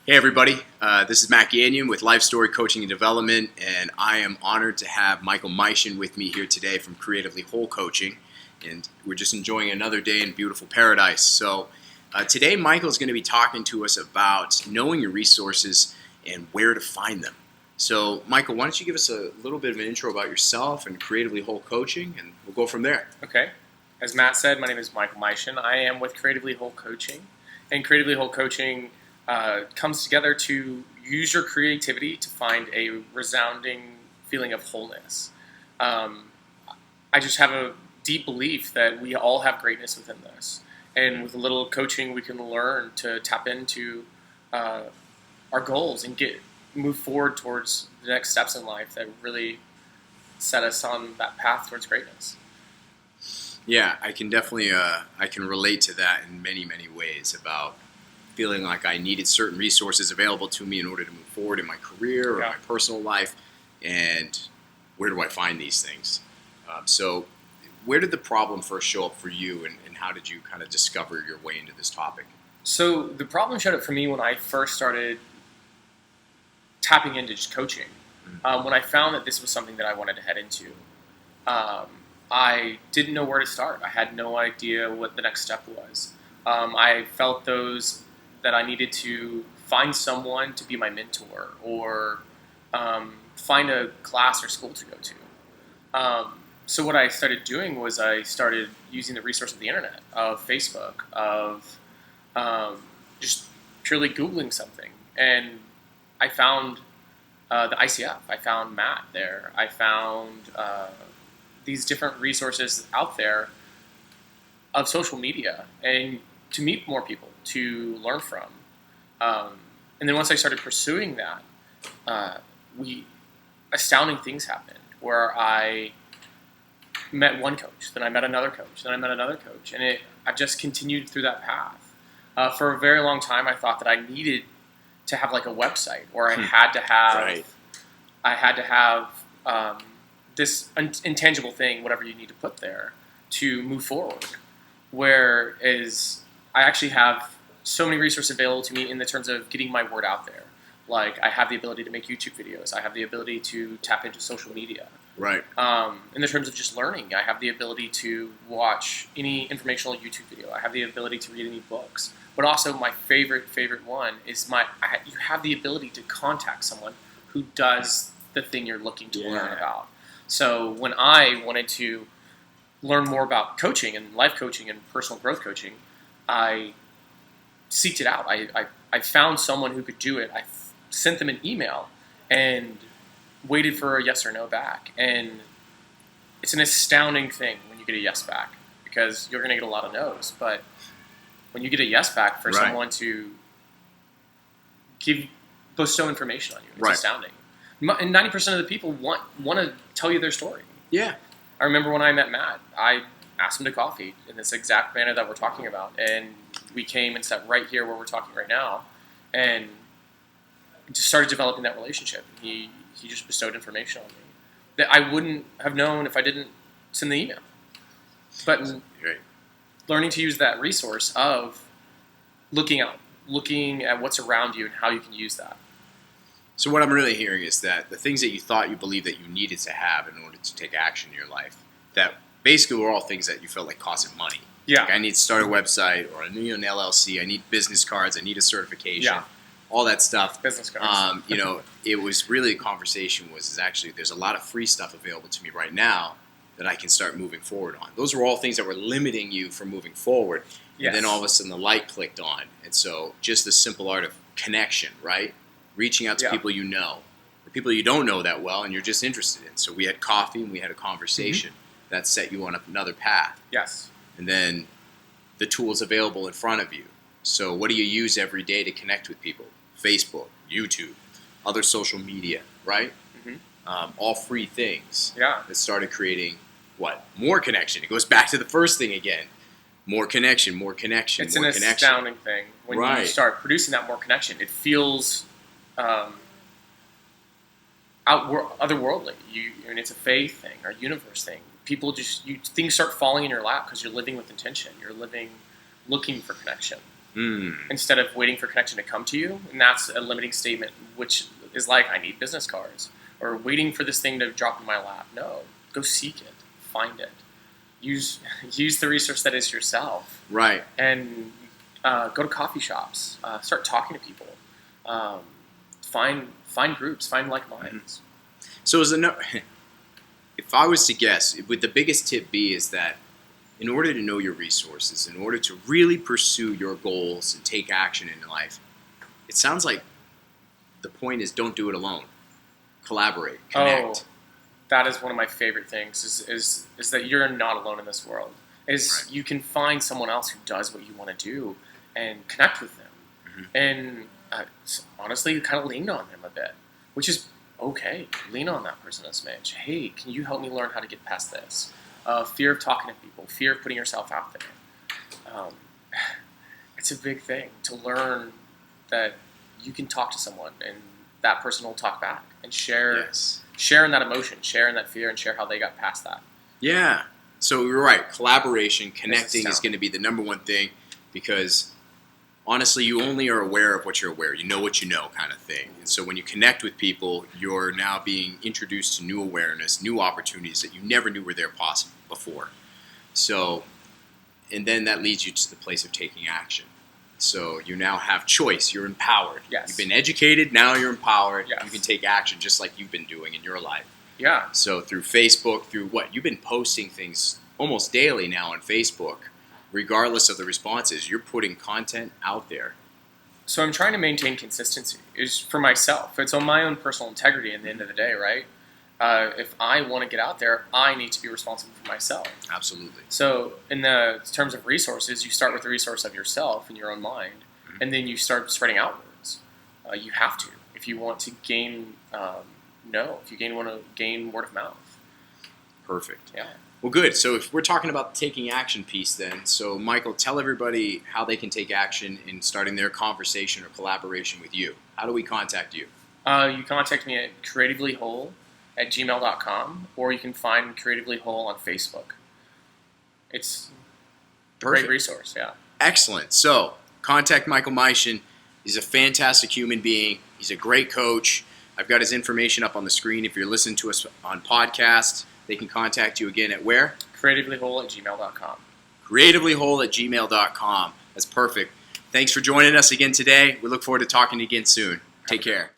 Hey everybody, this is Matt Gagnon with LifeStory Coaching and Development, and I am honored to have Michael Meischen with me here today from Creatively Whole Coaching, and we're just enjoying another day in beautiful paradise. So today Michael is going to be talking to us about knowing your resources and where to find them. So Michael, why don't you give us a little bit of an intro about yourself and Creatively Whole Coaching, and we'll go from there. Okay. As Matt said, my name is Michael Meischen. I am with Creatively Whole Coaching, and Creatively Whole Coaching comes together to use your creativity to find a resounding feeling of wholeness. I just have a deep belief that we all have greatness within us, and with a little coaching, we can learn to tap into our goals and move forward towards the next steps in life that really set us on that path towards greatness. Yeah, I can definitely I can relate to that in many ways about feeling like I needed certain resources available to me in order to move forward in my career or my personal life, and where do I find these things? So where did the problem first show up for you, and how did you kind of discover your way into this topic? So the problem showed up for me when I first started tapping into just coaching. When I found that this was something that I wanted to head into, I didn't know where to start. I had no idea what the next step was. I felt that I needed to find someone to be my mentor, or find a class or school to go to. So what I started doing was I started using the resource of the internet, of Facebook, of just purely Googling something. And I found the ICF. I found Matt there. I found these different resources out there of social media, and to meet more people, to learn from. And then once I started pursuing that, astounding things happened where I met one coach, then I met another coach, then I met another coach, and I just continued through that path. For a very long time, I thought that I needed to have like a website, or I had to have this intangible thing, whatever you need to put there, to move forward. Whereas I actually have so many resources available to me in the terms of getting my word out there. Like, I have the ability to make YouTube videos. I have the ability to tap into social media. Right. In the terms of just learning, I have the ability to watch any informational YouTube video. I have the ability to read any books. But also, my favorite one is you have the ability to contact someone who does the thing you're looking to learn about. So when I wanted to learn more about coaching and life coaching and personal growth coaching, I seeked it out. I found someone who could do it. I sent them an email and waited for a yes or no back. And it's an astounding thing when you get a yes back, because you're going to get a lot of no's. But when you get a yes back for someone to bestow information on you, it's astounding. And 90% of the people want to tell you their story. Yeah. I remember when I met Matt, I asked him to coffee in this exact manner that we're talking about. And we came and sat right here where we're talking right now, and just started developing that relationship. He just bestowed information on me that I wouldn't have known if I didn't send the email. But learning to use that resource of looking at what's around you and how you can use that. So what I'm really hearing is that the things that you thought you believed that you needed to have in order to take action in your life, that basically were all things that you felt like costed money. Yeah. Like, I need to start a website, or I need an LLC, I need business cards, I need a certification, all that stuff. Business cards. It was really a conversation is actually there's a lot of free stuff available to me right now that I can start moving forward on. Those were all things that were limiting you from moving forward. Yes. And then all of a sudden the light clicked on. And so just the simple art of connection, right? Reaching out to people you know, or people you don't know that well and you're just interested in. So we had coffee and we had a conversation that set you on another path. Yes. And then the tools available in front of you. So what do you use every day to connect with people? Facebook, YouTube, other social media, right? All free things. Yeah. That started creating more connection. It goes back to the first thing again. More connection, more connection, it's more an connection. astounding thing. When you start producing that more connection, it feels otherworldly. And it's a faith thing or a universe thing. Things start falling in your lap because you're living with intention. You're looking for connection. instead of waiting for connection to come to you. And that's a limiting statement, which is like, I need business cards, or waiting for this thing to drop in my lap. No, go seek it, find it. Use the resource that is yourself. Right. And go to coffee shops. Start talking to people. Find groups. Find like minds. So if I was to guess, would the biggest tip be is that in order to know your resources, in order to really pursue your goals and take action in life, it sounds like the point is don't do it alone. Collaborate, connect. Oh, that is one of my favorite things is that you're not alone in this world. Right. You can find someone else who does what you want to do and connect with them. And honestly, you kind of lean on them a bit, which is okay. Lean on that person as much. Hey, can you help me learn how to get past this? Fear of talking to people, fear of putting yourself out there. It's a big thing to learn that you can talk to someone and that person will talk back and share in that emotion, share in that fear, and share how they got past that. Yeah. So you're right. Collaboration, connecting is going to be the number one thing, because honestly, you only are aware of what you're aware. You know what you know, kind of thing. And so when you connect with people, you're now being introduced to new awareness, new opportunities that you never knew were there possible before. So, and then that leads you to the place of taking action. So you now have choice. You're empowered. Yes. You've been educated. Now you're empowered. Yes. You can take action just like you've been doing in your life. Yeah. So through Facebook, through what? You've been posting things almost daily now on Facebook. Regardless of the responses, you're putting content out there. So I'm trying to maintain consistency. It's for myself. It's on my own personal integrity at the end of the day, right? If I want to get out there, I need to be responsible for myself. Absolutely. So in the terms of resources, you start with the resource of yourself in your own mind, and then you start spreading outwards. You have to if you want to gain if you want to gain word of mouth. Perfect. Yeah. Well, good. So if we're talking about the taking action piece then, so Michael, tell everybody how they can take action in starting their conversation or collaboration with you. How do we contact you? You contact me at creativelywhole@gmail.com, or you can find Creatively Whole on Facebook. It's a great resource, yeah. Excellent. So contact Michael Meischen. He's a fantastic human being. He's a great coach. I've got his information up on the screen. If you're listening to us on podcast, they can contact you again at where? Creativelywhole@gmail.com. Creativelywhole@gmail.com. That's perfect. Thanks for joining us again today. We look forward to talking again soon. Take care.